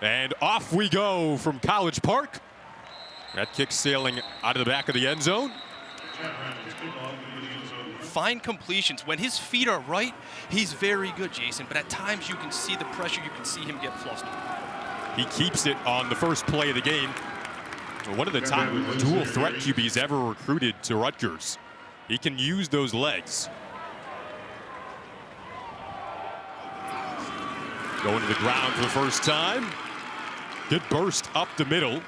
And off we go from College Park. That kick sailing out of the back of the end zone. Fine completions. When his feet are right, he's very good, Jason. But at times you can see the pressure. You can see him get flustered. He keeps it on the first play of the game. One of the top dual threat QBs ever recruited to Rutgers. He can use those legs. Going to the ground for the first time. Good burst up the middle.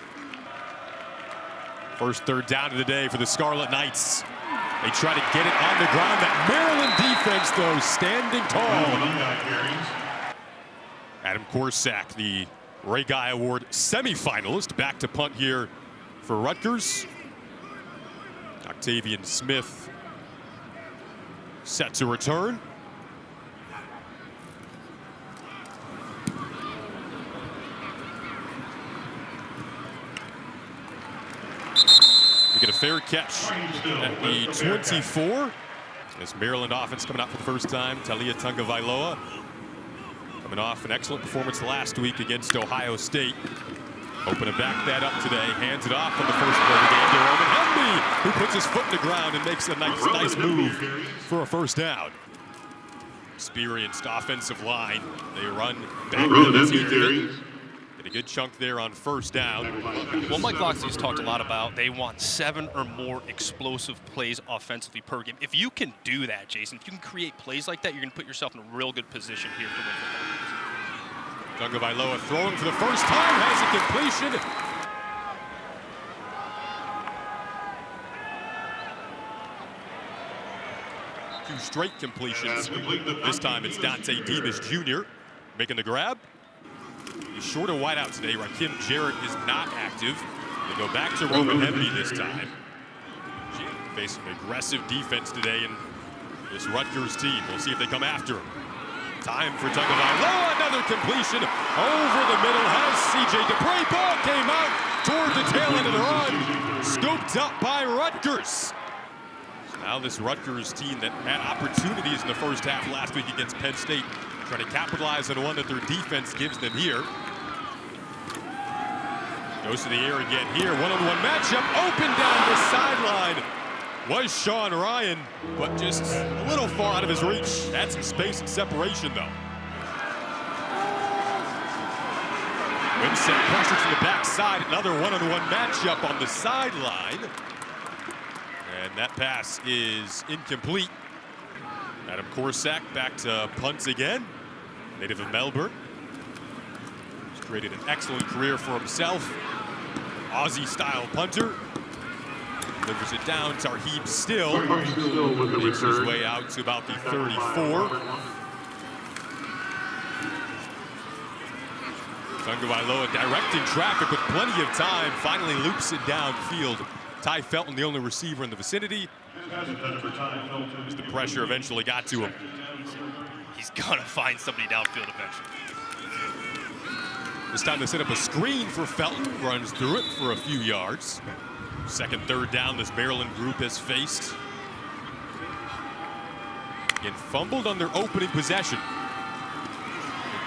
First third down of the day for the Scarlet Knights. They try to get it on the ground. That Maryland defense, though, standing tall. Adam Korsak, the Ray Guy Award semifinalist, back to punt here for Rutgers. Octavian Smith set to return. We get a fair catch at the 24. This Maryland offense coming out for the first time. Taulia Tagovailoa coming off an excellent performance last week against Ohio State. Hoping to back that up today. Hands it off on the first play of the game to Roman Hemby, who puts his foot in the ground and makes a nice move for a first down. Experienced offensive line. They run back to the teeth of it. Get a good chunk there on first down. Well, Mike Locksley's talked a lot about they want 7 or more explosive plays offensively per game. If you can do that, Jason, if you can create plays like that, you're going to put yourself in a real good position here to win football games. Tagovailoa throwing for the first time, has a completion. Two straight completions. This time it's Dante Demas Jr. making the grab. He's short of wideout today. Rakim Jarrett is not active. They go back to Roman Hemby this time. Facing an aggressive defense today in this Rutgers team. We'll see if they come after him. Time for Tagovailoa, another completion over the middle. Has C.J. Dupre. Ball came out toward the tail end of the run. Scooped up by Rutgers. Now this Rutgers team that had opportunities in the first half last week against Penn State, trying to capitalize on one that their defense gives them here. Goes to the air again here. One-on-one matchup. Open down the sideline was Sean Ryan, but just a little far out of his reach. Had some space and separation, though. Wimsatt pressured from the backside. Another one-on-one matchup on the sideline. And that pass is incomplete. Adam Korsak back to punt again. Native of Melbourne. He's created an excellent career for himself. Aussie-style punter. Delivers it down. Tarheeb Still makes his way out to about the 34. Tagovailoa directing traffic with plenty of time. Finally loops it downfield. Ty Felton, the only receiver in the vicinity. As the pressure eventually got to him. He's gonna find somebody downfield eventually. This time they set up a screen for Felton. Runs through it for a few yards. Second, third down this Maryland group has faced. Again, fumbled on their opening possession.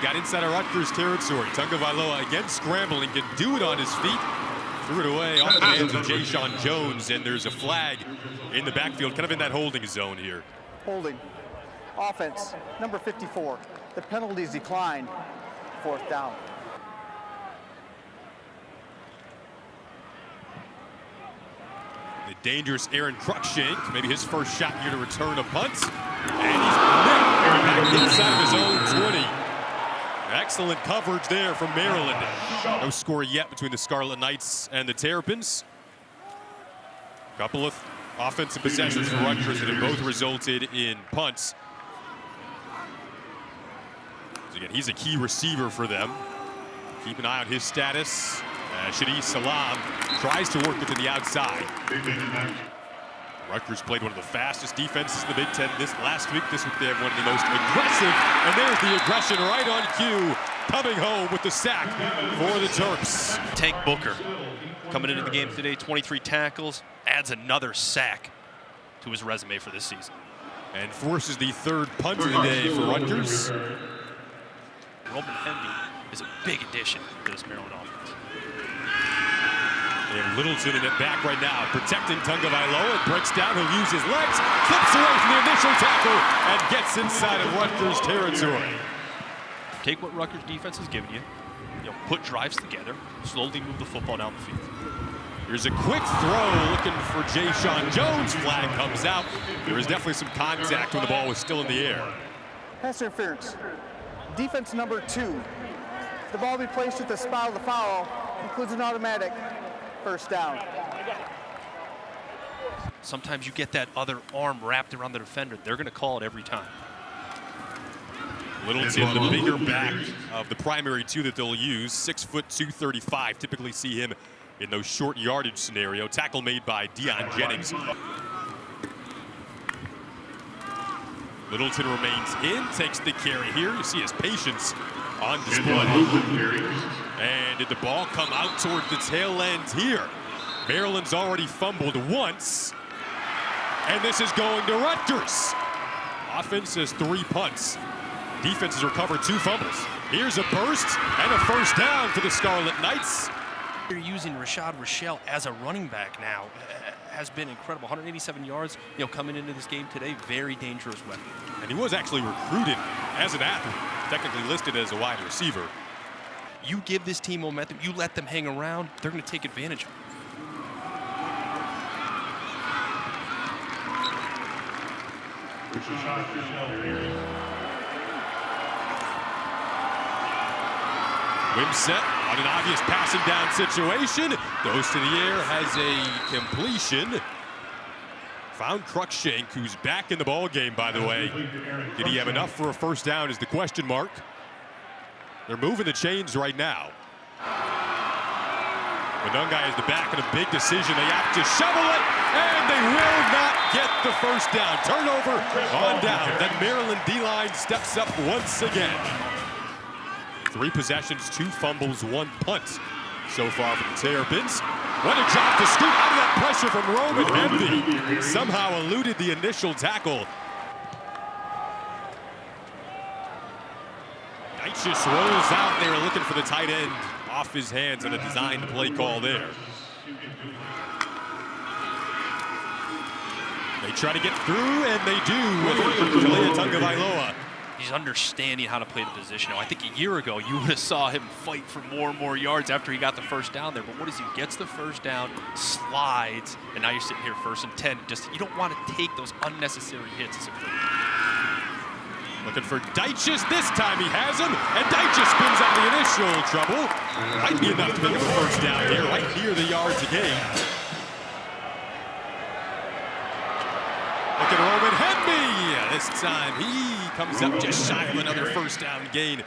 Got inside of Rutgers territory. Tagovailoa again scrambling, can do it on his feet. Threw it away off the hands of Jayshon Jones, and there's a flag in the backfield, kind of in that holding zone here. Holding. Offense, number 54. The penalties declined. Fourth down. The dangerous Aaron Cruikshank, maybe his first shot here to return a punt. And he's back inside of his own 20. Excellent coverage there from Maryland. No score yet between the Scarlet Knights and the Terrapins. Couple of offensive possessions for Rutgers that have both resulted in punts. So again, he's a key receiver for them. Keep an eye on his status. Shadi Salam tries to work it to the outside. Rutgers played one of the fastest defenses in the Big Ten this last week. This week they have one of the most aggressive, and there's the aggression right on cue. Coming home with the sack for the Terps. Tank Booker coming into the game today, 23 tackles, adds another sack to his resume for this season. And forces the third punt of the day for Rutgers. Roman Hemby is a big addition to this Maryland offense. And Littleton in it back right now, protecting Tagovailoa. It breaks down, he'll use his legs, flips away from the initial tackle, and gets inside of Rutgers territory. Take what Rutgers defense has given you, put drives together, slowly move the football down the field. Here's a quick throw, looking for Jay-Sean Jones. Flag comes out. There was definitely some contact when the ball was still in the air. Pass interference. Defense number 2. The ball will be placed at the spot of the foul. Includes an automatic first down. Sometimes you get that other arm wrapped around the defender. They're going to call it every time. Littleton, the bigger back of the primary 2 that they'll use. 6 foot 235. Typically see him in those short yardage scenario. Tackle made by Deion Jennings. Littleton remains in, takes the carry here. You see his patience on display. And did the ball come out toward the tail end here? Maryland's already fumbled once. And this is going to Rutgers. Offense has 3 punts. Defense has recovered 2 fumbles. Here's a burst and a first down for the Scarlet Knights. They're using Rashad Rochelle as a running back now. Has been incredible. 187 yards, coming into this game today. Very dangerous weapon. And he was actually recruited as an athlete, technically listed as a wide receiver. You give this team momentum, you let them hang around, they're going to take advantage of it. Wimsett on an obvious passing down situation. Goes to the air, has a completion. Found Cruikshank, who's back in the ball game, by the way. Did he have enough for a first down is the question mark. They're moving the chains right now. Monungai is the back in a big decision. They have to shovel it, and they will not get the first down. Turnover on down. Then Maryland D-line steps up once again. 3 possessions, 2 fumbles, 1 punt so far for the Terrapins. What a job to scoot out of that pressure from Roman Hemby. Somehow eluded the initial tackle. Just rolls out there looking for the tight end off his hands on a designed play call there. They try to get through, and they do with Taulia Tagovailoa. He's understanding how to play the position. I think a year ago, you would have saw him fight for more and more yards after he got the first down there. But what is he? Gets the first down, slides, and now you're sitting here 1st and 10. You don't want to take those unnecessary hits as a player. Looking for Deitches. This time he has him, and Deitches spins out the initial trouble. Might be enough to make him a first down here, right near the yards again. Look at Roman Hemby. This time he comes up just shy of another first down gain.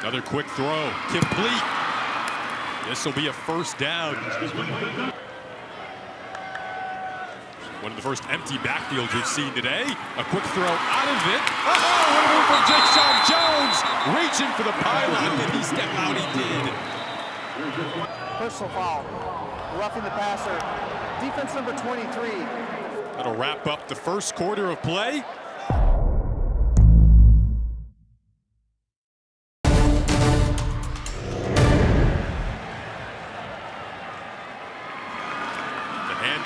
Another quick throw, complete. This will be a first down. One of the first empty backfields we've seen today. A quick throw out of it. Oh, what a move from Jay-Sean Jones. Reaching for the pylon. Did he step out? He did. Personal foul. Roughing the passer. Defense number 23. That'll wrap up the first quarter of play.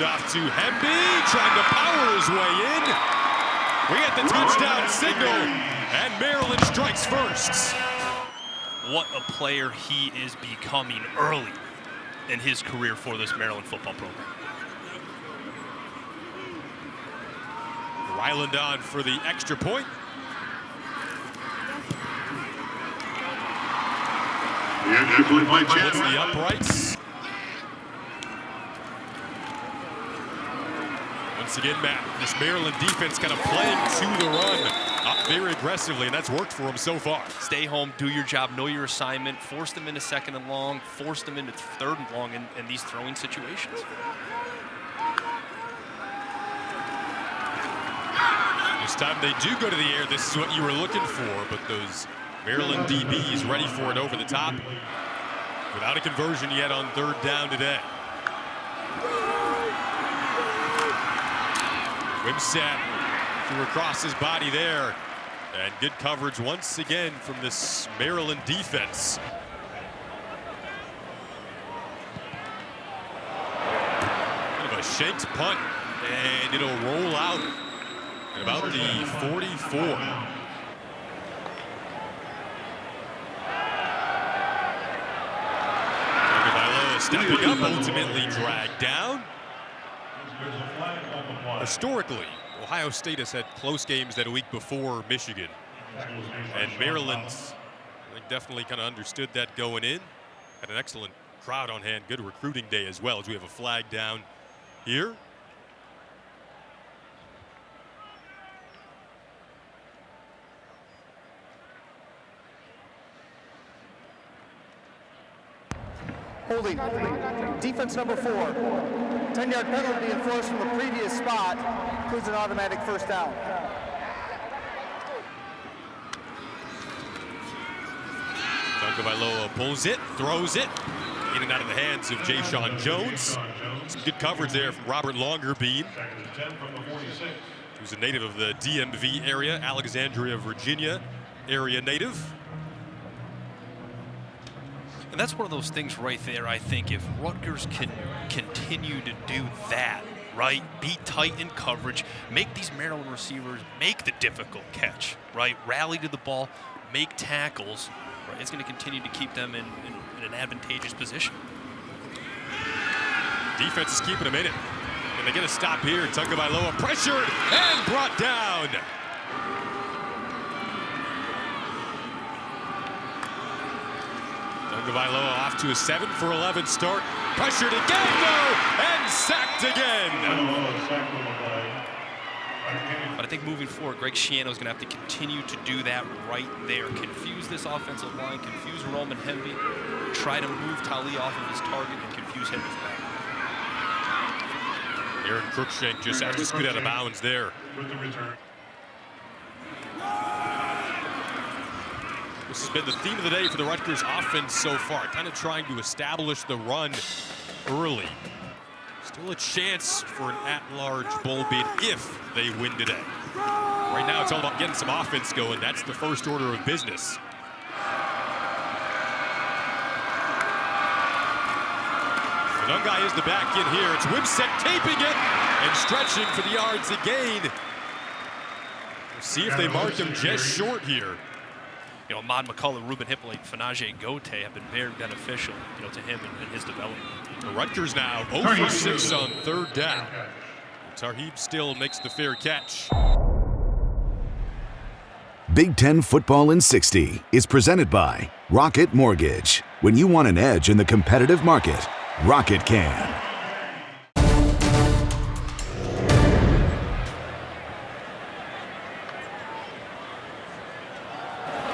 Off to Hemby, trying to power his way in. We get the touchdown signal, and Maryland strikes first. What a player he is becoming early in his career for this Maryland football program. Ryland on for the extra point. Hits the uprights. Once again, Matt, this Maryland defense kind of playing to the run up very aggressively, and that's worked for them so far. Stay home, do your job, know your assignment, force them into 2nd and long, force them into 3rd and long in these throwing situations. This time they do go to the air. This is what you were looking for, but those Maryland DBs ready for it over the top. Without a conversion yet on 3rd down today. Wimsett threw across his body there And good coverage once again from this Maryland defense. Kind of a shanked punt, and it'll roll out at about the 44. Tagovailoa stepping up, ultimately dragged down. Historically, Ohio State has had close games that week before Michigan. And Maryland, I think, definitely kind of understood that going in. Had an excellent crowd on hand, good recruiting day as well, as we have a flag down here. Holding. Defense number 4. 10-yard penalty enforced from the previous spot. Includes an automatic first down. Tagovailoa pulls it, throws it, in and out of the hands of Jayshon Jones. Some good coverage there from Robert Longerbeam, who's a native of the DMV area, Alexandria, Virginia area native. And that's one of those things right there, I think, if Rutgers can continue to do that, right? Be tight in coverage, make these Maryland receivers make the difficult catch, right? Rally to the ball, make tackles, right? It's going to continue to keep them in an advantageous position. Defense is keeping them in it. And they get a stop here. Tagovailoa pressured and brought down. Tagovailoa off to a 7 for 11 start. Pressured again, though, and sacked again. But I think moving forward, Greg Schiano is going to have to continue to do that right there. Confuse this offensive line, confuse Roman Hemby, try to move Taulia off of his target and confuse him as well. Aaron Cruikshank just has to scoot out of bounds there. This has been the theme of the day for the Rutgers offense so far, kind of trying to establish the run early. Still a chance for an at-large bowl bid if they win today. Right now, it's all about getting some offense going. That's the first order of business. Nungai is the back in here. It's Wimsett taping it and stretching for the yards again. We'll see if they mark him just short here. You know, Ahmad McCullough, Ruben Hippolyte, Fanaje Gote have been very beneficial, you know, to him and his development. The Rutgers now 0 for 6 on third down. Tarheeb still makes the fair catch. Big Ten Football in 60 is presented by Rocket Mortgage. When you want an edge in the competitive market, Rocket can.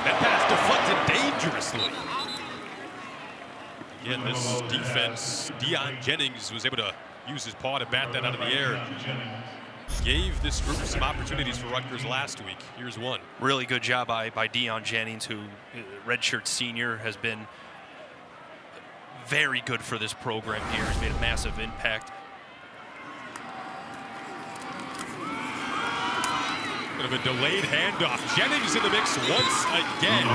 That pass deflected dangerously. Again, this defense, Deion Jennings was able to use his paw to bat that out of the air. Gave this group some opportunities for Rutgers last week. Here's one. Really good job by Deion Jennings, who, redshirt senior, has been very good for this program here. He's made a massive impact. Bit of a delayed handoff. Jennings in the mix once again.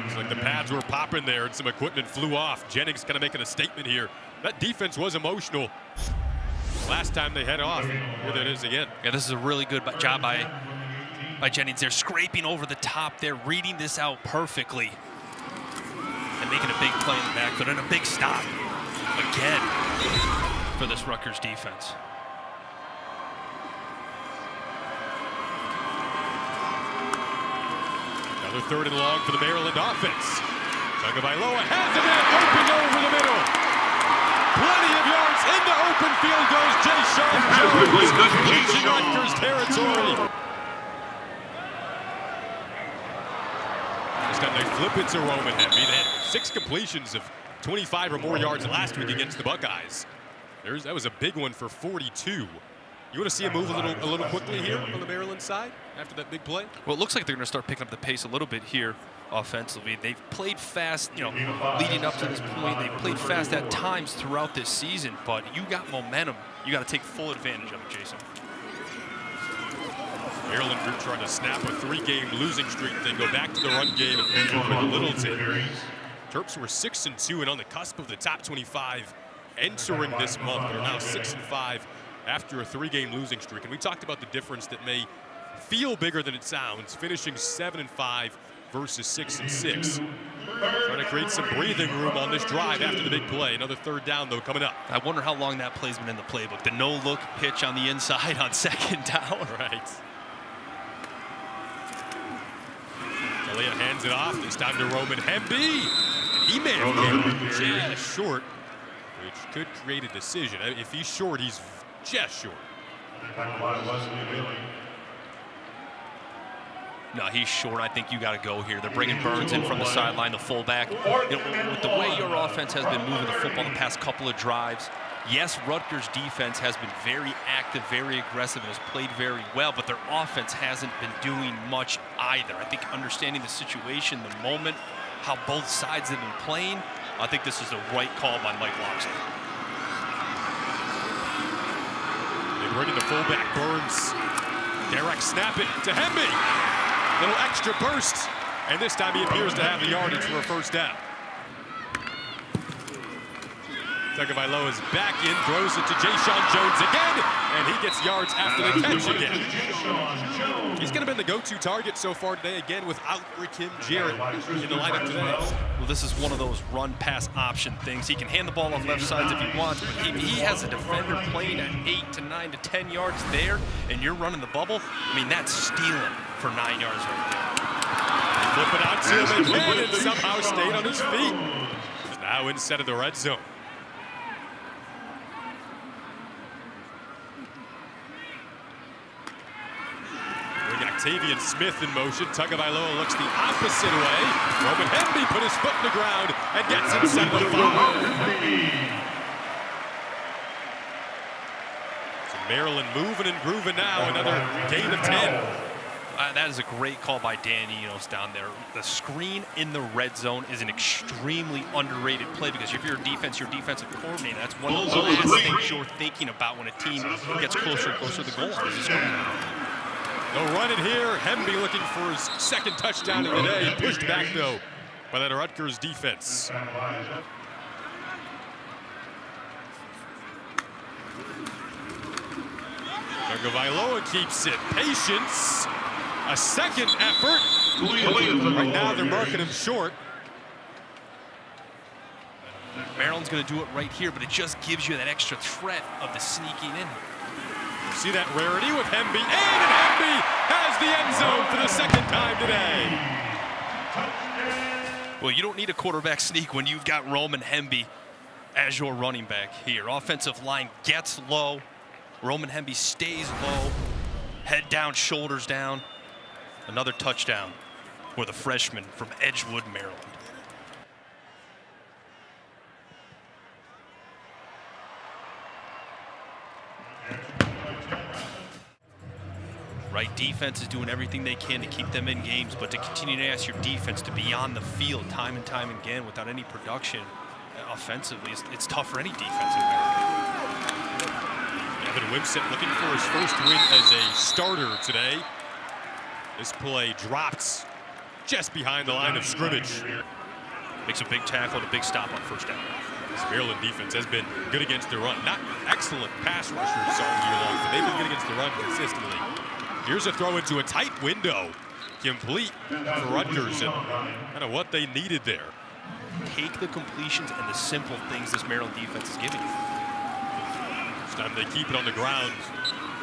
It's like the pads were popping there and some equipment flew off. Jennings kind of making a statement here. That defense was emotional last time they head off. Here that is again. Yeah, this is a really good job by Jennings. They're scraping over the top. They're reading this out perfectly and making a big play in the backfield and a big stop again for this Rutgers defense. Another third and long for the Maryland offense. Tagovailoa has it in, open over the middle. Plenty of yards into open field goes Jayshon Jones, reaching Rutgers territory. This time they flip it to Roman Hemby. They had 6 completions of 25 or more yards last week against the Buckeyes. That was a big one for 42. You want to see him move a little quickly here on the Maryland side after that big play? Well, it looks like they're going to start picking up the pace a little bit here offensively. They've played fast, you know, leading up to this point. They've played fast at times throughout this season, but you got momentum. You got to take full advantage of it, Jason. Maryland group trying to snap a 3-game losing streak. They go back to the run game with Littleton. Terps were 6-2 and on the cusp of the top 25 entering this month. They're now 6-5 after a 3-game losing streak. And we talked about the difference that may feel bigger than it sounds, finishing 7-5 versus 6-6. Trying to create some breathing room on this drive after the big play. Another 3rd down, though, coming up. I wonder how long that play's been in the playbook. The no-look pitch on the inside on 2nd down. Right. Taulia hands it off. This time to Roman Hemby. And he may have came just short, which could create a decision. If he's short, he's just short. No, he's short. I think you got to go here. They're bringing Burns in from the sideline, the fullback. You know, with the way your offense has been moving the football the past couple of drives, yes, Rutgers' defense has been very active, very aggressive, and has played very well, but their offense hasn't been doing much either. I think understanding the situation, the moment, how both sides have been playing, I think this is the right call by Mike Loxley. They bring in the fullback, Burns. Direct snap it to Hemby. Little extra burst, and this time he appears to have the yardage for a 1st down. Tagovailoa is back in, throws it to Jayshon Jones again, and he gets yards after the catch again. He's going to be the go-to target so far today, again without Rakim Jarrett in the lineup today. Well, this is one of those run-pass option things. He can hand the ball off left sides if he wants, but he has a defender playing at 8 to 9 to 10 yards there, and you're running the bubble. I mean, that's stealing for 9 yards right there. Flip it out to him again, and somehow stayed on his feet. He's now inside of the red zone. Octavian Smith in motion. Tagovailoa looks the opposite way. Roman Hemby put his foot in the ground and gets inside the 5. So Maryland moving and grooving now. Another gain of 10. That is a great call by Danny Enos down there. The screen in the red zone is an extremely underrated play because if you're a defense, your defensive coordinator, that's one of the last things you're thinking about when a team gets closer and closer to the goal line is a screen. They'll run it here. Hemby looking for his 2nd touchdown of the day. Pushed back, though, by that Rutgers defense. Tagovailoa keeps it. Patience. A 2nd effort. Right now, they're marking him short. Maryland's going to do it right here, but it just gives you that extra threat of the sneaking in. See that rarity with Hemby, and Hemby has the end zone for the 2nd time today. Well, you don't need a quarterback sneak when you've got Roman Hemby as your running back here. Offensive line gets low. Roman Hemby stays low. Head down, shoulders down. Another touchdown for the freshman from Edgewood, Maryland. Right, defense is doing everything they can to keep them in games, but to continue to ask your defense to be on the field time and time again without any production offensively, it's tough for any defense in America. Evan Wimsett looking for his 1st win as a starter today. This play dropped just behind the line of scrimmage. Makes a big tackle and a big stop on 1st down. This Maryland defense has been good against the run. Not excellent pass rushers all year long, but they've been good against the run consistently. Here's a throw into a tight window. Complete for Rutgers, and kind of what they needed there. Take the completions and the simple things this Maryland defense is giving you. This time they keep it on the ground.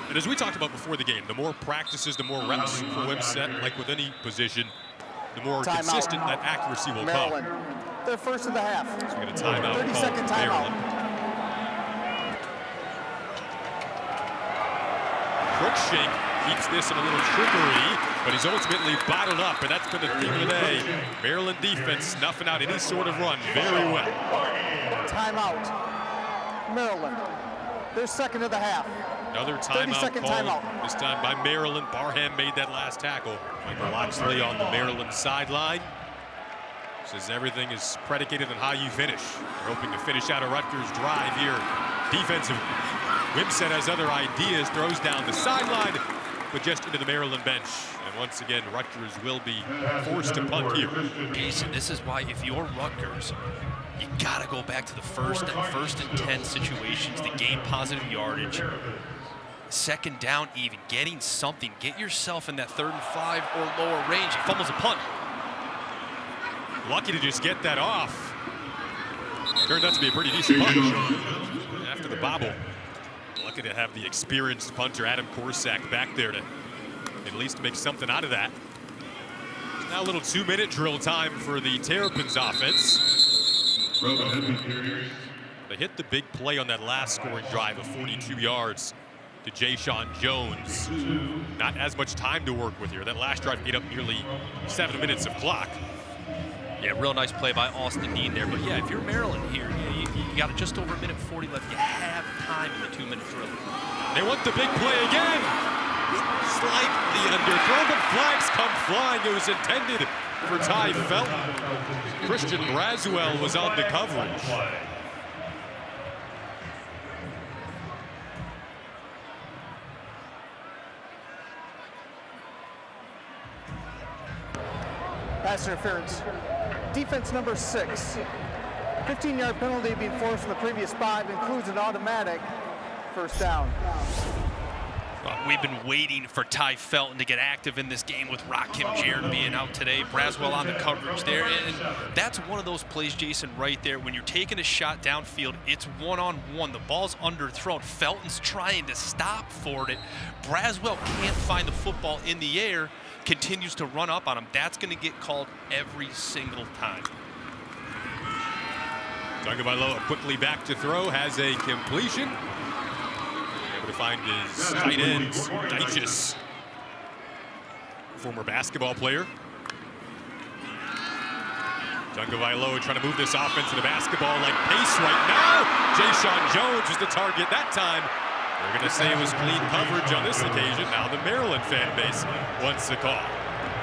And as we talked about before the game, the more practices, the more reps for Wimsett, like with any position, the more consistent that accuracy will Maryland. come. Their 1st of the half. So we get a timeout 30-second call timeout. Maryland. Crookshank keeps this in a little trickery, but he's ultimately bottled up, and that's been the theme of the day. Maryland defense snuffing out any sort of run very well. Timeout. Maryland. Their 2nd of the half. Another timeout 30-second call, timeout. this time by Maryland. Barham made that last tackle. Michael Loxley on the Maryland sideline. Says everything is predicated on how you finish. They're hoping to finish out a Rutgers drive here. Defensive. Wimsett has other ideas, throws down the sideline, but just into the Maryland bench. And once again, Rutgers will be forced to punt here. Jason, this is why if you're Rutgers, you gotta go back to the first and 10 situations, the game positive yardage, second down even, getting something. Get yourself in that 3rd and 5 or lower range. It fumbles a punt. Lucky to just get that off. Turned out to be a pretty decent punt. After the bobble, lucky to have the experienced punter Adam Korsak back there to at least make something out of that. It's now a little 2-minute drill time for the Terrapins offense. Roman Hemby. They hit the big play on that last scoring drive of 42 yards to Jay-Sean Jones. Not as much time to work with here. That last drive ate up nearly 7 minutes of clock. Yeah, real nice play by Austin Dean there. But yeah, if you're Maryland here, you got just over 1:40 left. You have time in the 2-minute drill. They want the big play again. Slightly underthrown, but flags come flying. It was intended for Ty Felton. Christian Braswell was on the coverage. Pass interference. Defense number 6. 15-yard penalty being forced from the previous 5 includes an automatic first down. We've been waiting for Ty Felton to get active in this game with Rakim Jarrett being out today. Braswell on the coverage there. And that's one of those plays, Jason, right there. When you're taking a shot downfield, it's one-on-one. The ball's underthrown. Felton's trying to stop for it. Braswell can't find the football in the air, continues to run up on him. That's going to get called every single time. Tagovailoa quickly back to throw, has a completion. Able to find his tight end, Deichus, former basketball player. Tagovailoa trying to move this offense to the basketball-like pace right now. Jay-Sean Jones was the target that time. They're going to say it was clean coverage on this occasion. Now the Maryland fan base wants the call.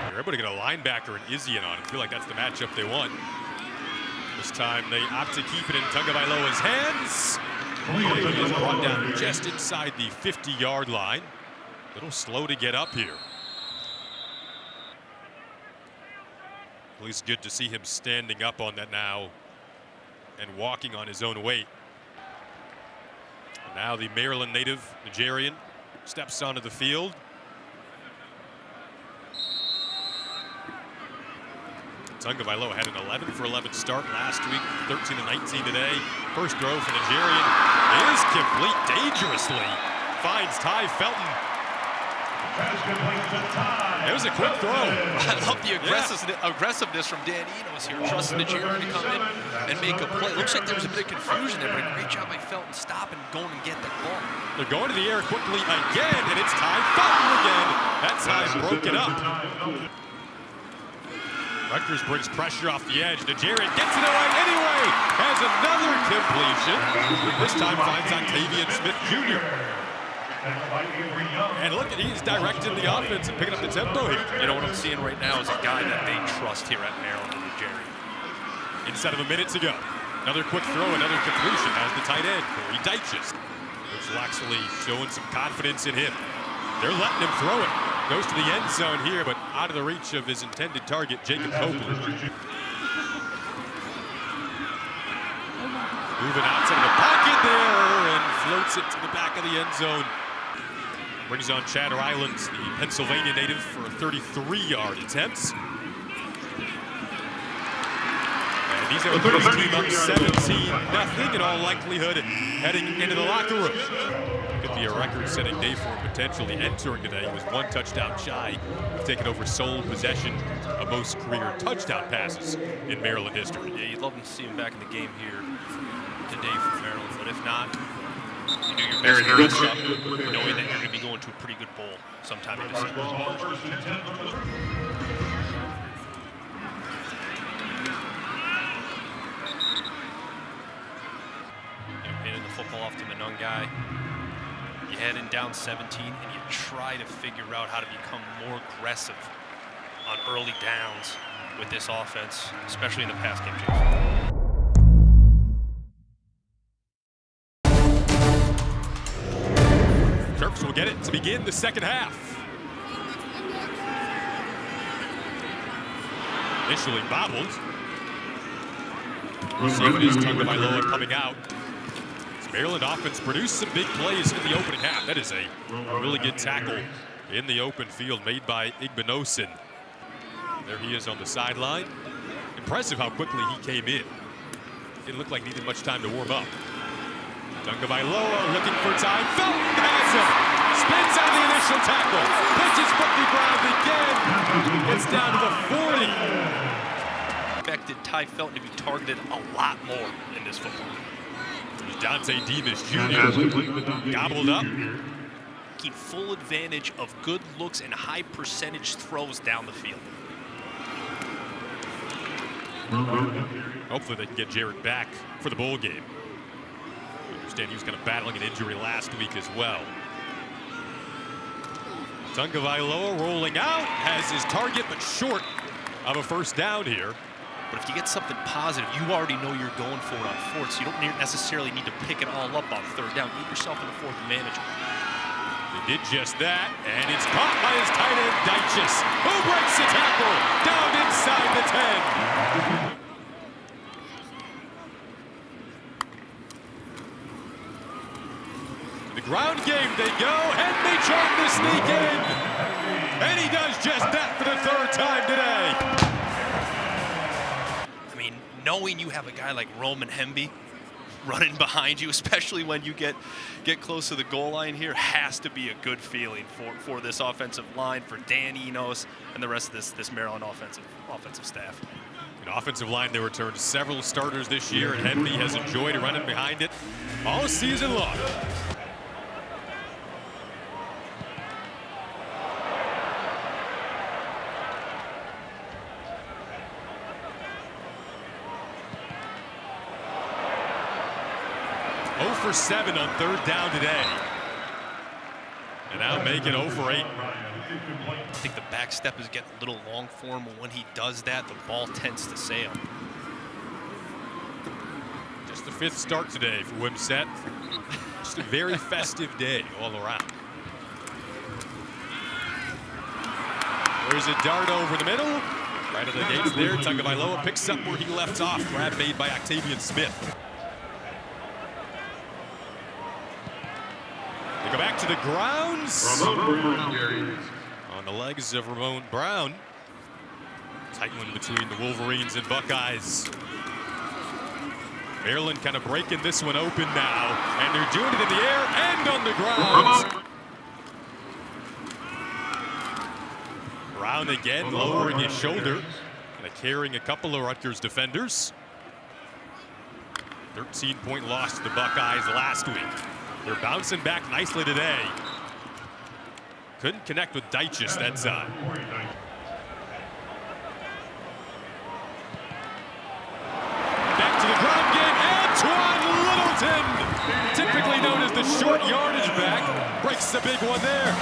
They're able to get a linebacker and Izzy on. I feel like that's the matchup they want. This time they opt to keep it in Tagovailoa's hands. He is brought down just inside the 50-yard line. A little slow to get up here. At least good to see him standing up on that now and walking on his own weight. And now the Maryland native, Nigerian, steps onto the field. Tagovailoa had an 11-for-11 start last week, 13-19 today. First throw for Nigerian is complete dangerously. Finds Ty Felton. It was a quick throw. I love the aggressiveness from Dan Enos here, trusting Nigerian to come in and make a play. Looks like there was a bit of confusion there, but a great job by Felton stopping, going and get the ball. They're going to the air quickly again, and it's Ty Felton again. That time broke it up. Rutgers brings pressure off the edge. Nigerian gets it away anyway. Has another completion. This time finds Octavian Smith Jr. And look, he's directing the offense and picking up the tempo here. You know what I'm seeing right now is a guy that they trust here at Maryland and Nigerian. Inside of a minute to go. Another quick throw, another completion as the tight end, Corey Deichus. Coach Loxley showing some confidence in him. They're letting him throw it. Goes to the end zone here, but out of the reach of his intended target, Jacob Copeland. Moving outside of the pocket there and floats it to the back of the end zone. Brings on Chatter Islands, the Pennsylvania native, for a 33-yard attempt. And he's able to put his team up 17-0 in all likelihood heading into the locker room. Could be a record-setting day for him potentially entering today. He was 1 touchdown shy of taking over sole possession of most career touchdown passes in Maryland history. Yeah, you'd love to see him back in the game here today for Maryland, but if not, you do your best to rest up, knowing that you're going to be going to a pretty good bowl sometime in December. Handing the football off to the Nun guy. You head in down 17 and you try to figure out how to become more aggressive on early downs with this offense, especially in the pass game, Jason. Terps will get it to begin the second half. Initially bobbled. See what is Tagovailoa coming out. This Maryland offense produced some big plays in the opening half. That is a really good tackle in the open field made by Igbinosin. There he is on the sideline. Impressive how quickly he came in. Didn't look like he needed much time to warm up. Tagovailoa looking for time. Felton has him. Spins on the initial tackle. Pitches from the ground again. Gets down to the 40. Expected Ty Felton to be targeted a lot more in this football. There's Dante Demas Jr. gobbled up. Taking full advantage of good looks and high percentage throws down the field. Hopefully they can get Jarrett back for the bowl game. I understand he was kind of battling an injury last week as well. Tagovailoa rolling out, has his target, but short of a first down here. But if you get something positive, you already know you're going for it on fourth, so you don't necessarily need to pick it all up on third down. Get yourself in the fourth and manageable. They did just that, and it's caught by his tight end, Dyches, who breaks the tackle down inside the 10. The ground game they go, and they try to sneak in. And he does just that for the third time today. I mean, knowing you have a guy like Roman Hemby running behind you, especially when you get close to the goal line here, has to be a good feeling for this offensive line, for Dan Enos, and the rest of this Maryland offensive staff. An offensive line that returned several starters this year, and Hemby has enjoyed running behind it all season long. For 7 on third down today. And now make it 0 for 8. I think the back step is getting a little long for him, but when he does that, the ball tends to sail. Just the 5th start today for Wimsett. Just a very festive day all around. There's a dart over the middle. Right at the gates there. Tagovailoa picks up where he left off. Grab made by Octavian Smith. Go back to the grounds. On the legs of Ramon Brown. Tight one between the Wolverines and Buckeyes. Maryland kind of breaking this one open now. And they're doing it in the air and on the ground. Brown again lowering his shoulder. Kind of carrying a couple of Rutgers defenders. 13-point loss to the Buckeyes last week. They're bouncing back nicely today. Couldn't connect with Dyches that time. Back to the ground game, Antoine Littleton, typically known as the short yardage back, breaks the big one there.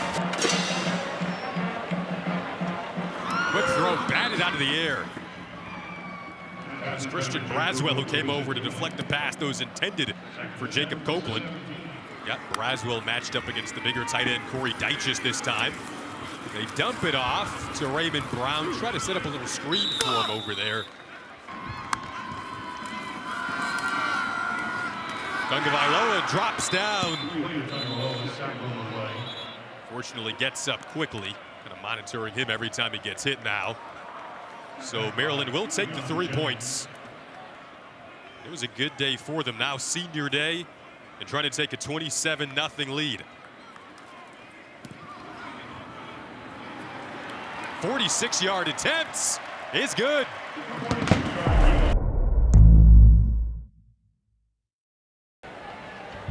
Quick throw, batted out of the air. It was Christian Braswell who came over to deflect the pass that was intended for Jacob Copeland. Yep, Braswell matched up against the bigger tight end Corey Dyches this time. They dump it off to Raymond Brown. Try to set up a little screen for him over there. Tagovailoa drops down. Fortunately gets up quickly. Kind of monitoring him every time he gets hit now. So Maryland will take the 3 points. It was a good day for them. Now senior day. And trying to take a 27-0 lead. 46-yard attempts is good.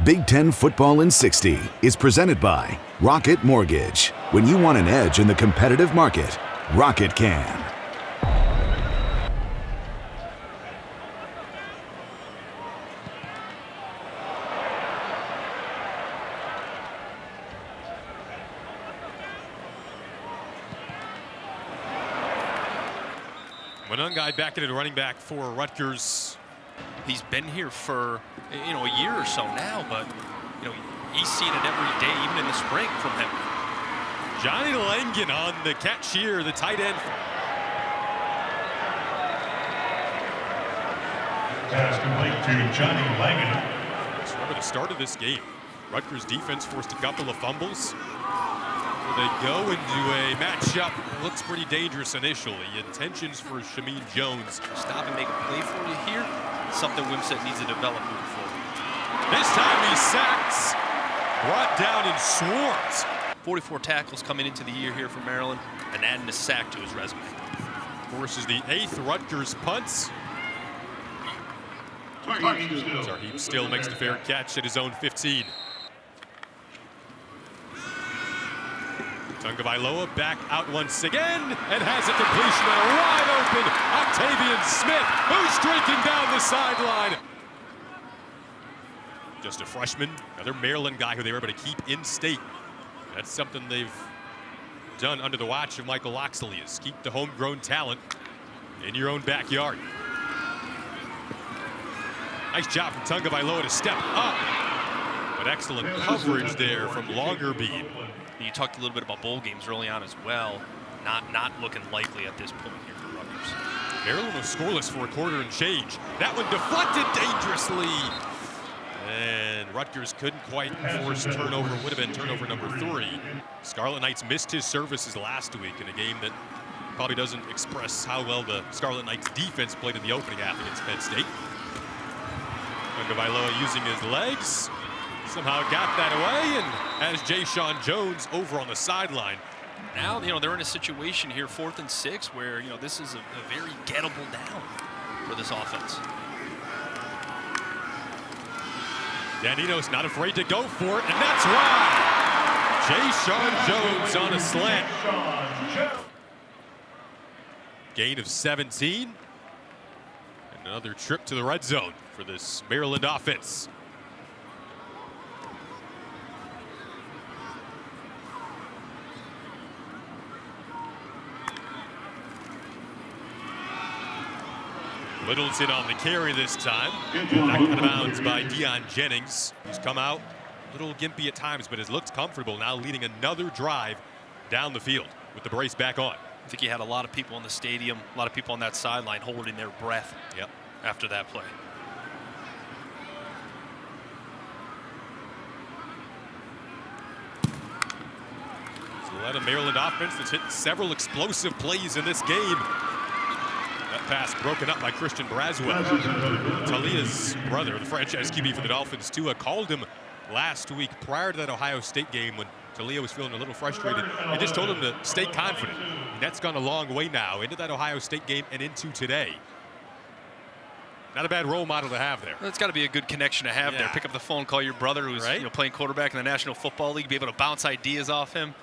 Big Ten Football in 60 is presented by Rocket Mortgage. When you want an edge in the competitive market, Rocket can. Guy back into running back for Rutgers. He's been here for a year or so now, but he's seen it every day, even in the spring from him. Johnny Langen on the catch here, the tight end. Pass complete to Johnny Langan. Just remember the start of this game. Rutgers defense forced a couple of fumbles. They go into a matchup. Looks pretty dangerous initially. Intentions for Shameen Jones. Stop and make a play for you here. Something Wimsatt needs to develop moving forward. This time he's sacked. Brought down in swarms. 44 tackles coming into the year here for Maryland, and adding a sack to his resume. Forces the 8th Rutgers punts. Tarheeb still makes the fair catch at his own 15. Tagovailoa back out once again and has a completion and a wide open Octavian Smith, who's streaking down the sideline. Just a freshman, another Maryland guy who they were able to keep in state. That's something they've done under the watch of Michael Loxley, is keep the homegrown talent in your own backyard. Nice job from Tagovailoa to step up, but excellent coverage there from Longerbeam. You talked a little bit about bowl games early on as well. Not looking likely at this point here for Rutgers. Maryland was scoreless for a quarter and change. That one deflected dangerously. And Rutgers couldn't quite force turnover. Would have been turnover number 3. Scarlet Knights missed his services last week in a game that probably doesn't express how well the Scarlet Knights defense played in the opening half against Penn State. Tagovailoa using his legs. Somehow got that away and has Jayshon Jones over on the sideline. Now, they're in a situation here, 4th and 6, where, this is a very gettable down for this offense. Danino's not afraid to go for it, and that's why. Jayshon Jones on a slant. Gain of 17. And another trip to the red zone for this Maryland offense. Littleton on the carry this time. Knocked out of bounds by Deion Jennings. He's come out a little gimpy at times, but has looked comfortable now, leading another drive down the field with the brace back on. I think you had a lot of people in the stadium, a lot of people on that sideline holding their breath after that play. So a Maryland offense that's hit several explosive plays in this game. That pass broken up by Christian Braswell. Taulia's brother, the franchise QB for the Dolphins, Tua, called him last week prior to that Ohio State game when Taulia was feeling a little frustrated. He just told him to stay confident. And that's gone a long way now into that Ohio State game and into today. Not a bad role model to have there. That's got to be a good connection to have there. Pick up the phone, call your brother who's playing quarterback in the National Football League, be able to bounce ideas off him.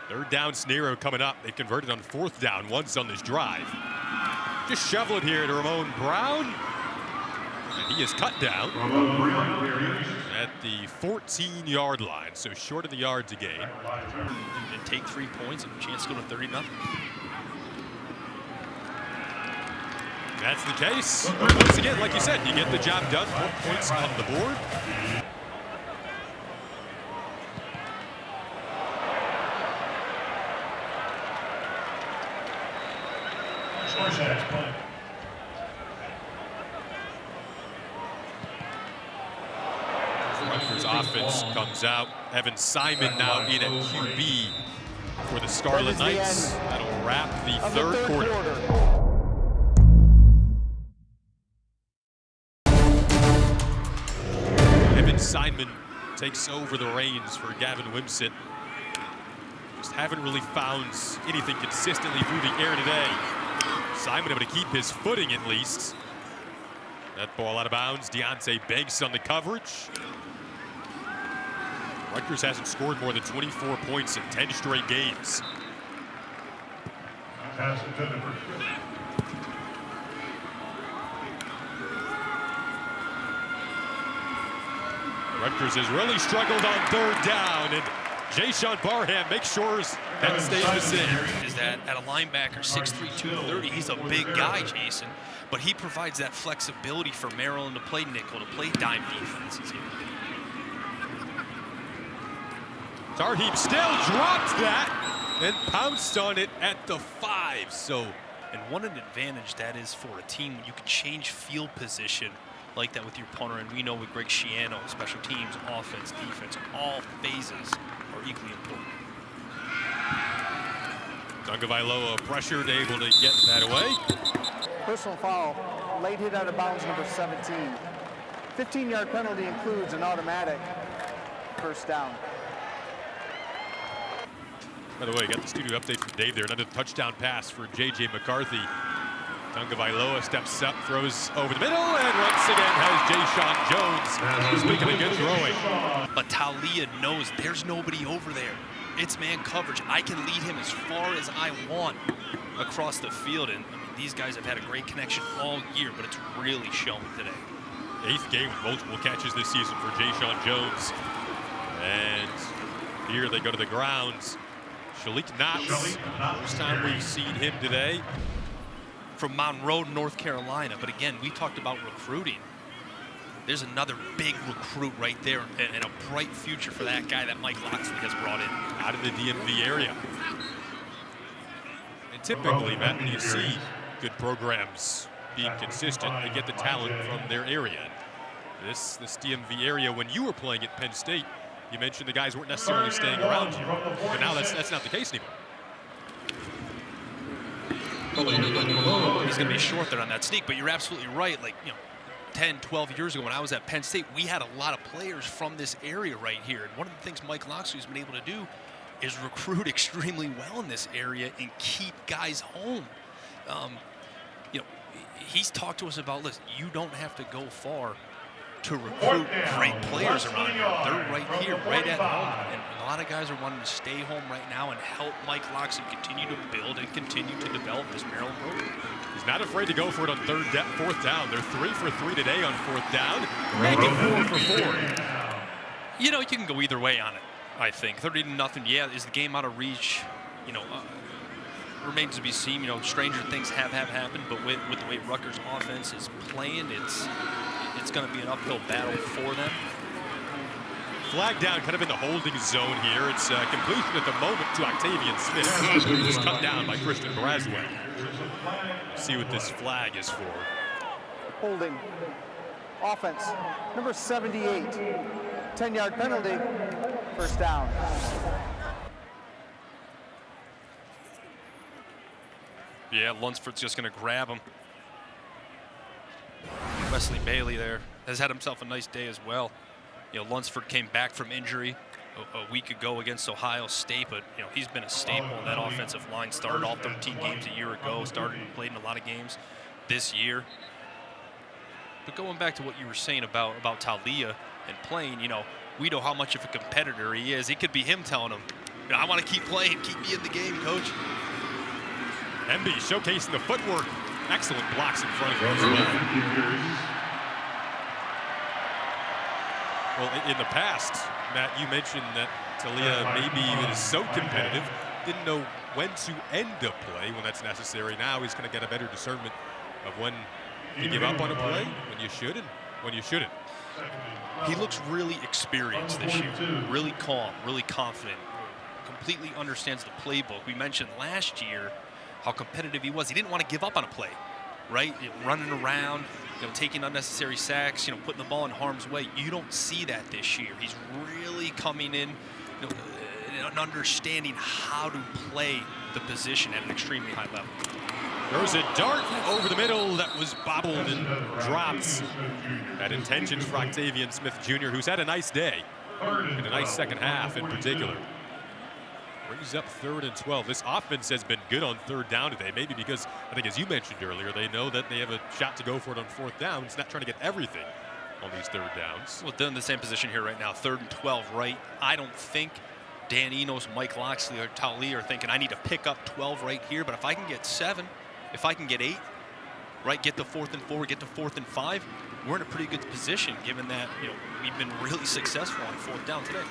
Third down scenario coming up. They converted on 4th down once on this drive. Just shovel it here to Ramon Brown. And he is cut down at the 14-yard line, so short of the yard to gain. And take 3 points and a chance to go to 30-0. That's the case. Once again, like you said, you get the job done. 4 points on the board. Rutgers offense comes out. Evan Simon now in at QB for the Scarlet Knights. That'll wrap the third quarter. Evan Simon takes over the reins for Gavin Wimsatt. Just haven't really found anything consistently through the air today. Simon able to keep his footing at least. That ball out of bounds. Deontay Banks on the coverage. Rutgers hasn't scored more than 24 points in 10 straight games. Rutgers has really struggled on 3rd down, and Jayshon Barham makes sure that stays the same. Is that at a linebacker, 6'3", 230, he's a big guy, Jason, but he provides that flexibility for Maryland to play nickel, to play dime defenses here. Tarheeb still dropped that. and pounced on it at the 5. So, and what an advantage that is for a team when you can change field position like that with your punter. And we know with Greg Schiano, special teams, offense, defense, all phases are equally important. Tagovailoa pressured, able to get that away. Personal foul, late hit out of bounds, number 17. 15-yard penalty includes an automatic first down. By the way, got the studio update from Dave there. Another touchdown pass for J.J. McCarthy. Tagovailoa steps up, throws over the middle, and once again has Jayshon Jones. Speaking of good throwing. But Taulia knows there's nobody over there. It's man coverage. I can lead him as far as I want across the field. And I mean, these guys have had a great connection all year, but it's really shown today. 8th game with multiple catches this season for Jayshon Jones. And here they go to the grounds. Scarlet Knights, first time we've seen him today. From Monroe, North Carolina. But again, we talked about recruiting. There's another big recruit right there and a bright future for that guy that Mike Loxley has brought in. Out of the DMV area. And typically, Matt, when you see good programs being consistent, they get the talent from their area. This DMV area, when you were playing at Penn State, you mentioned the guys weren't necessarily staying around you. But now that's not the case anymore. He's going to be short there on that sneak, but you're absolutely right. Like, 10, 12 years ago when I was at Penn State, we had a lot of players from this area right here. And one of the things Mike Loxley's been able to do is recruit extremely well in this area and keep guys home. He's talked to us about, listen, you don't have to go far to recruit great players around here. They're right here, right at home. And a lot of guys are wanting to stay home right now and help Mike Loxley continue to build and continue to develop this Maryland program. He's not afraid to go for it on 4th down. They're 3 for 3 today on 4th down. Make it 4 for 4. You can go either way on it, I think. 30-0, yeah, is the game out of reach? Remains to be seen. Stranger things have happened, but with the way Rutgers offense is playing, it's going to be an uphill battle for them. Flag down kind of in the holding zone here. It's completion at the moment to Octavian Smith. Just cut down by Christian Braswell. See what this flag is for. Holding. Offense, number 78. 10-yard penalty, first down. Yeah, Lunsford's just going to grab him. Wesley Bailey there has had himself a nice day as well. Lunsford came back from injury a week ago against Ohio State, but he's been a staple in that offensive line. Started all 13 games a year ago, started and played in a lot of games this year. But going back to what you were saying about Taulia and playing, we know how much of a competitor he is. It could be him telling him, I want to keep playing, keep me in the game, coach. Hemby showcasing the footwork. Excellent blocks in front of him as well. Well, in the past, Matt, you mentioned that Taulia maybe is so competitive, didn't know when to end a play when that's necessary. Now he's going to get a better discernment of when to give up on a play, when you should and when you shouldn't. He looks really experienced this year, really calm, really confident, completely understands the playbook. We mentioned last year how competitive he was. He didn't want to give up on a play, right? Running around, taking unnecessary sacks, putting the ball in harm's way. You don't see that this year. He's really coming in, and understanding how to play the position at an extremely high level. There was a dart over the middle that was bobbled and dropped. Had intentions for Octavian Smith Jr., who's had a nice day, and a nice second half in particular. Brings up 3rd and 12. This offense has been good on 3rd down today, maybe because, I think as you mentioned earlier, they know that they have a shot to go for it on 4th down. It's not trying to get everything on these 3rd downs. Well, they're in the same position here right now, 3rd and 12, right? I don't think Dan Enos, Mike Loxley, or Taulia are thinking, I need to pick up 12 right here, but if I can get 7, if I can get 8, right, get to 4th and 4, get to 4th and 5, we're in a pretty good position given that, we've been really successful on 4th down today.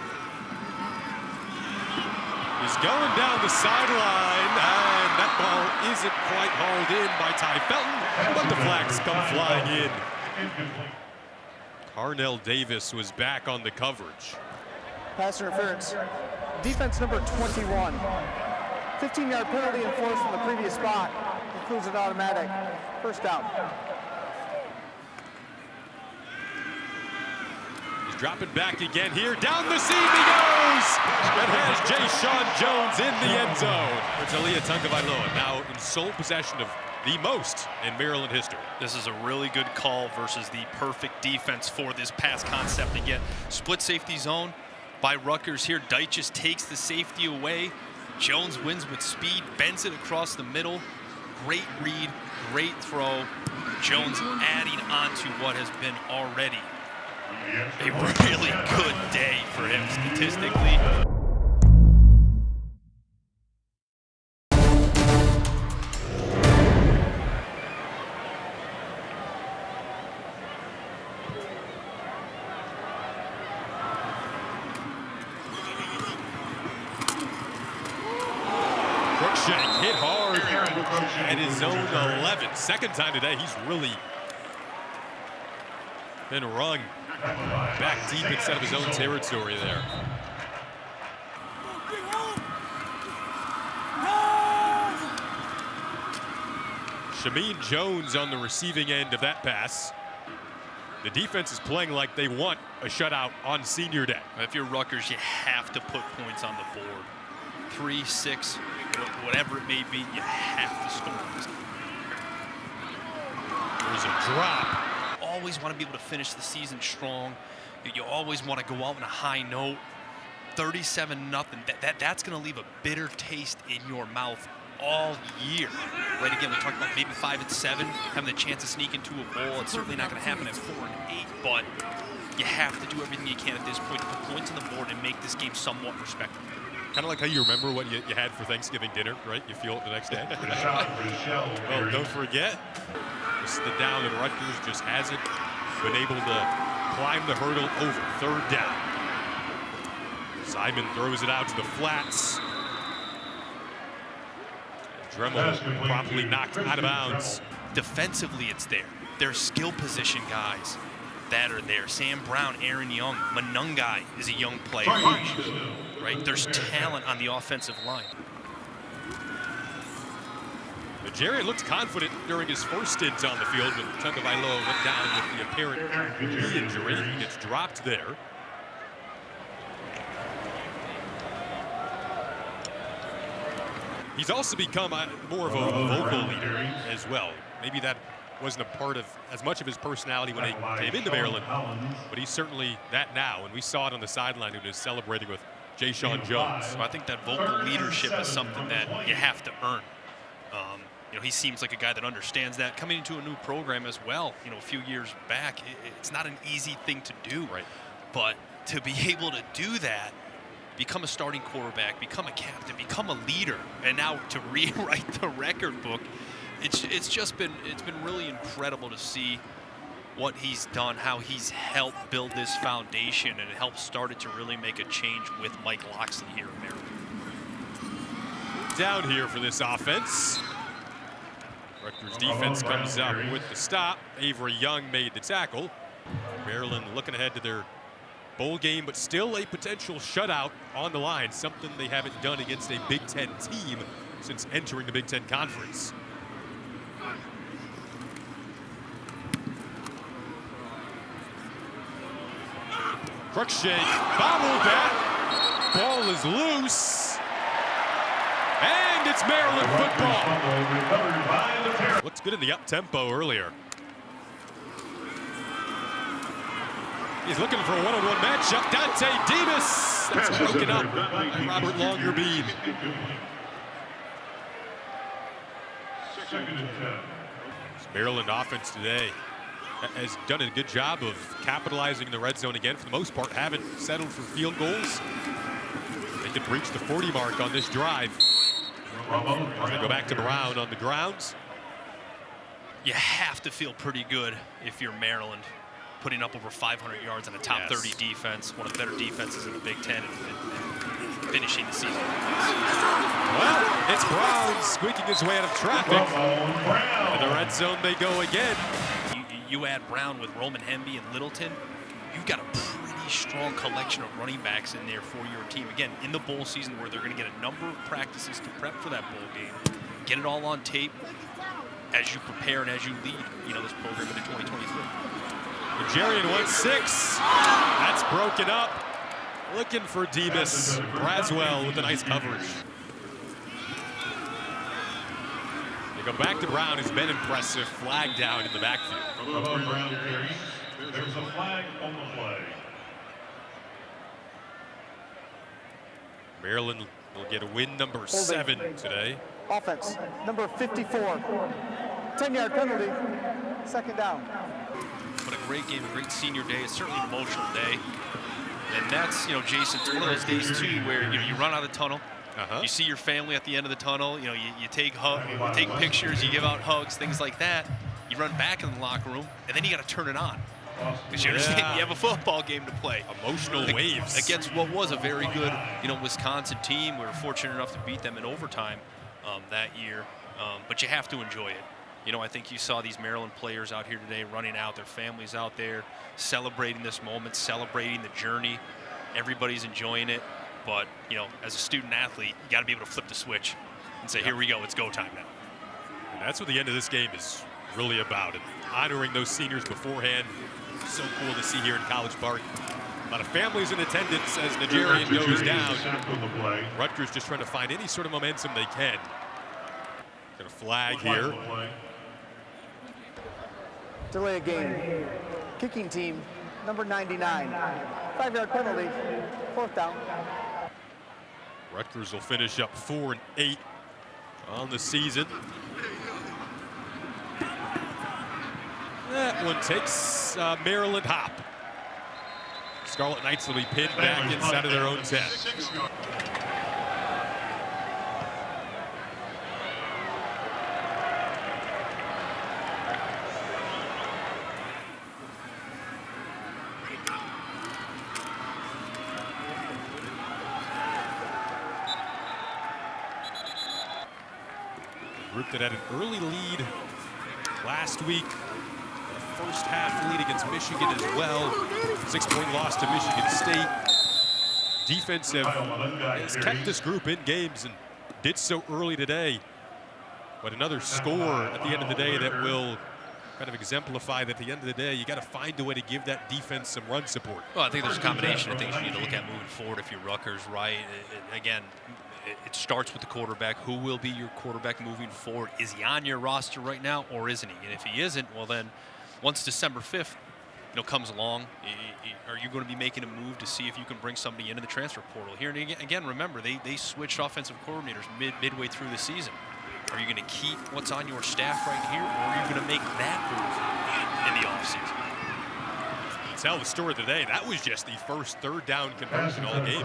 He's going down the sideline, and that ball isn't quite hauled in by Ty Felton, but the flags come flying in. Carnell Davis was back on the coverage. Pass interference. Defense number 21. 15-yard penalty enforced from the previous spot. Includes an automatic first down. He's dropping back again here. Down the seam he goes! And has Jay Jones in the end zone. For Taulia Tagovailoa, now in sole possession of the most in Maryland history. This is a really good call versus the perfect defense for this pass concept again. Split safety zone by Rutgers here. Deitch just takes the safety away. Jones wins with speed, bends it across the middle. Great read, great throw. Jones adding on to what has been already a really good day for him statistically. Crookshank hit hard at his own 11. Second time today, he's really been rung back deep inside of his own territory there. Shameen Jones on the receiving end of that pass. The defense is playing like they want a shutout on senior day. If you're Rutgers, you have to put points on the board. 3, 6, whatever it may be, you have to score this game. There's a drop. Always want to be able to finish the season strong. You always want to go out on a high note. 37-0. That's going to leave a bitter taste in your mouth all year. Right, again, we talked about maybe 5 and 7, having the chance to sneak into a bowl. It's certainly not going to happen at 4 and 8, but you have to do everything you can at this point to put points on the board and make this game somewhat respectable. Kind of like how you remember what you had for Thanksgiving dinner, right? You feel it the next day. Well, don't forget, this is the down, and Rutgers just hasn't been able to climb the hurdle over. Third down. Simon throws it out to the flats. Dremel promptly knocked out of bounds. Defensively, it's there. There's skill position guys that are there. Sam Brown, Aaron Young, Manungai is a young player. Right? There's talent on the offensive line. Jerry looked confident during his first stint on the field when Tagovailoa went down with the apparent knee injury. He gets dropped there. He's also become more of a vocal leader as well. Maybe that wasn't a part of as much of his personality when he came into Maryland, but he's certainly that now, and we saw it on the sideline when he was celebrating with Jay Jones. So I think that vocal leadership is something that you have to earn. He seems like a guy that understands that. Coming into a new program as well, a few years back, it's not an easy thing to do. Right. But to be able to do that, become a starting quarterback, become a captain, become a leader, and now to rewrite the record book, it's been really incredible to see what he's done, how he's helped build this foundation and helped start it to really make a change with Mike Loxley here in Maryland. Down here for this offense. Rutgers defense comes up with the stop. Avery Young made the tackle. Maryland looking ahead to their bowl game, but still a potential shutout on the line, something they haven't done against a Big Ten team since entering the Big Ten Conference. Crookshank bobbled that. Ball is loose. And it's Maryland football. Looks good in the up-tempo earlier. He's looking for a one-on-one matchup. Dante Demas. That's broken up by Robert Longerbeam. This Maryland offense today has done a good job of capitalizing in the red zone again. For the most part, haven't settled for field goals. They can reach the 40 mark on this drive. As they go back to Brown on the grounds. You have to feel pretty good if you're Maryland, putting up over 500 yards on a top 30 defense, one of the better defenses in the Big Ten, and finishing the season. Well, it's Brown squeaking his way out of traffic. In the red zone they go again. You add Brown with Roman Hemby and Littleton, you've got a pretty really strong collection of running backs in there for your team. Again, in the bowl season where they're going to get a number of practices to prep for that bowl game, get it all on tape as you prepare and as you lead, this program into 2023. Nigerian 1-6. That's broken up. Looking for Demas. Braswell with a nice coverage. They go back to Brown, who's been impressive. Flag down in the backfield. Above Brown carries, there's a flag on the play. Maryland will get a win number 7 today. Offense, number 54. 10-yard penalty, second down. But a great game, a great senior day. It's certainly an emotional day. And that's, Jason, it's one of those days, too, where, you run out of the tunnel. You see your family at the end of the tunnel. You take pictures, you give out hugs, things like that. You run back in the locker room, and then you got to turn it on. Because you understand you have a football game to play. Emotional waves. Against what was a very good, Wisconsin team. We were fortunate enough to beat them in overtime that year. But you have to enjoy it. I think you saw these Maryland players out here today running out, their families out there, celebrating this moment, celebrating the journey. Everybody's enjoying it. But, as a student athlete, you got to be able to flip the switch and say, here we go, it's go time now. And that's what the end of this game is really about. And honoring those seniors beforehand. So cool to see here in College Park. A lot of families in attendance as Nigerian goes down. Rutgers just trying to find any sort of momentum they can. Got a flag here. Delay a game. Kicking team, number 99. 5-yard penalty, fourth down. Rutgers will finish up 4-8 on the season. That one takes Maryland hop. Scarlet Knights will be pinned back inside of their own 10. The group that had an early lead last week. First half lead against Michigan as well. 6-point loss to Michigan State. Defense has kept this group in games and did so early today. But another score at the end of the day that will kind of exemplify that at the end of the day, you got to find a way to give that defense some run support. Well, I think there's a combination of things you need to look at moving forward if you're Rutgers, right? Again, it starts with the quarterback. Who will be your quarterback moving forward? Is he on your roster right now or isn't he? And if he isn't, well then, once December 5th comes along, are you going to be making a move to see if you can bring somebody into the transfer portal? Here, and again, remember, they switched offensive coordinators midway through the season. Are you going to keep what's on your staff right here, or are you going to make that move in the offseason? Tell the story today, that was just the first third down conversion all game.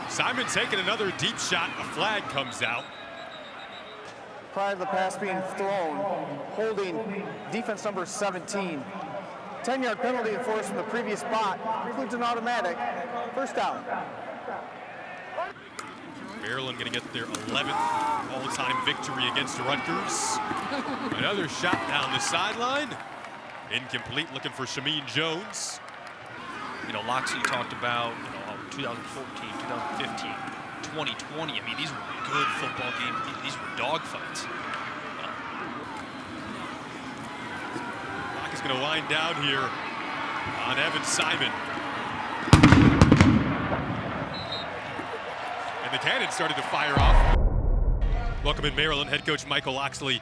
Simon taking another deep shot, a flag comes out. Prior to the pass being thrown, holding defense number 17. 10-yard penalty enforced from the previous spot, includes an automatic. First down. Maryland going to get their 11th all-time victory against Rutgers. Another shot down the sideline. Incomplete, looking for Shameen Jones. Loxley talked about 2014, 2015. 2020. I mean, these were good football games. These were dogfights. Clock is going to wind down here on Evan Simon. And the cannon started to fire off. Welcome in Maryland, head coach Michael Loxley.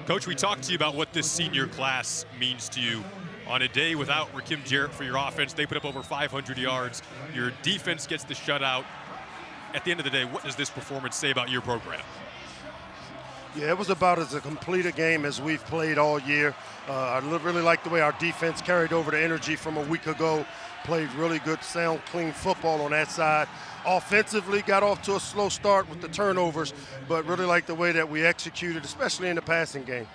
Coach, we talked to you about what this senior class means to you. On a day without Rakim Jarrett for your offense, they put up over 500 yards. Your defense gets the shutout. At the end of the day, what does this performance say about your program? Yeah, it was about as complete a game as we've played all year. I really like the way our defense carried over the energy from a week ago, played really good, sound, clean football on that side. Offensively, got off to a slow start with the turnovers, but really like the way that we executed, especially in the passing game.